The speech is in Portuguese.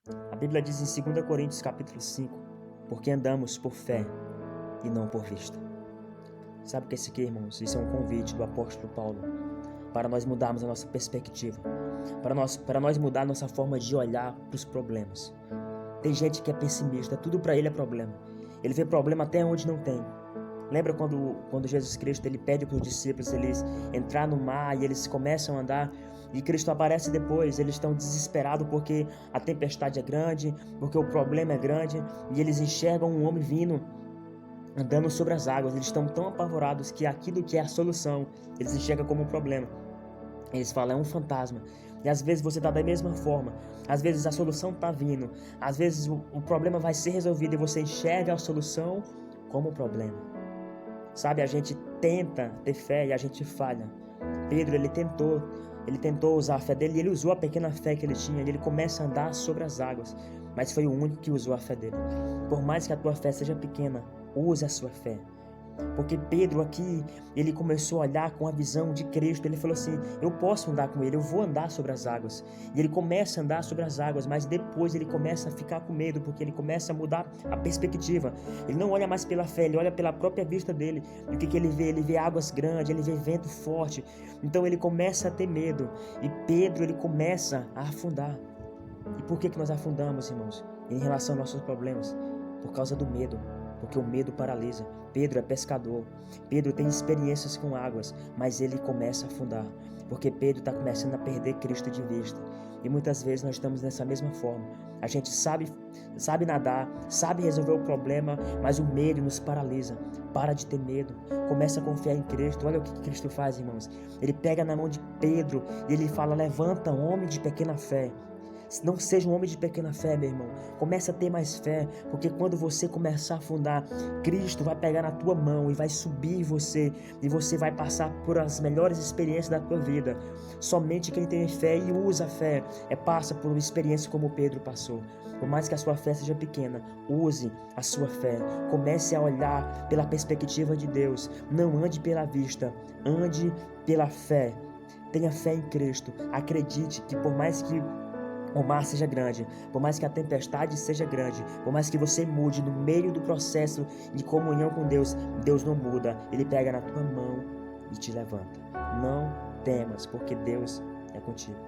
A Bíblia diz em 2 Coríntios capítulo 5, porque andamos por fé e não por vista. Sabe o que é isso aqui, irmãos? Isso é um convite do apóstolo Paulo para nós mudarmos a nossa perspectiva, para nós mudar a nossa forma de olhar para os problemas. Tem gente que é pessimista, tudo para ele é problema. Ele vê problema até onde não tem. Lembra quando Jesus Cristo ele pede para os discípulos eles entrar no mar e eles começam a andar e Cristo aparece depois, eles estão desesperados porque a tempestade é grande, porque o problema é grande e eles enxergam um homem vindo andando sobre as águas, eles estão tão apavorados que aquilo que é a solução eles enxergam como um problema. Eles falam, é um fantasma. E às vezes você está da mesma forma. Às vezes a solução está vindo. Às vezes o problema vai ser resolvido e você enxerga a solução como um problema. Sabe, a gente tenta ter fé e a gente falha. Pedro, ele tentou usar a fé dele e ele usou a pequena fé que ele tinha e ele começa a andar sobre as águas. Mas foi o único que usou a fé dele. Por mais que a tua fé seja pequena, use a sua fé. Porque Pedro aqui, ele começou a olhar com a visão de Cristo. Ele falou assim, eu posso andar com ele, eu vou andar sobre as águas. E ele começa a andar sobre as águas, mas depois ele começa a ficar com medo, porque ele começa a mudar a perspectiva. Ele não olha mais pela fé, ele olha pela própria vista dele. E o que ele vê? Ele vê águas grandes, ele vê vento forte. Então ele começa a ter medo. E Pedro, ele começa a afundar. E por que nós afundamos, irmãos? Em relação aos nossos problemas? Por causa do medo. Porque o medo paralisa. Pedro é pescador. Pedro tem experiências com águas, mas ele começa a afundar. Porque Pedro está começando a perder Cristo de vista. E muitas vezes nós estamos nessa mesma forma. A gente sabe nadar, sabe resolver o problema, mas o medo nos paralisa. Para de ter medo. Começa a confiar em Cristo. Olha o que Cristo faz, irmãos. Ele pega na mão de Pedro e ele fala, levanta, homem de pequena fé. Não seja um homem de pequena fé, meu irmão. Comece a ter mais fé, porque quando você começar a afundar, Cristo vai pegar na tua mão e vai subir você, e você vai passar por as melhores experiências da tua vida. Somente quem tem fé e usa a fé passa por uma experiência como Pedro passou. Por mais que a sua fé seja pequena, use a sua fé. Comece a olhar pela perspectiva de Deus. Não ande pela vista, ande pela fé. Tenha fé em Cristo. Acredite que por mais que o mar seja grande, por mais que a tempestade seja grande, por mais que você mude no meio do processo de comunhão com Deus, Deus não muda. Ele pega na tua mão e te levanta. Não temas, porque Deus é contigo.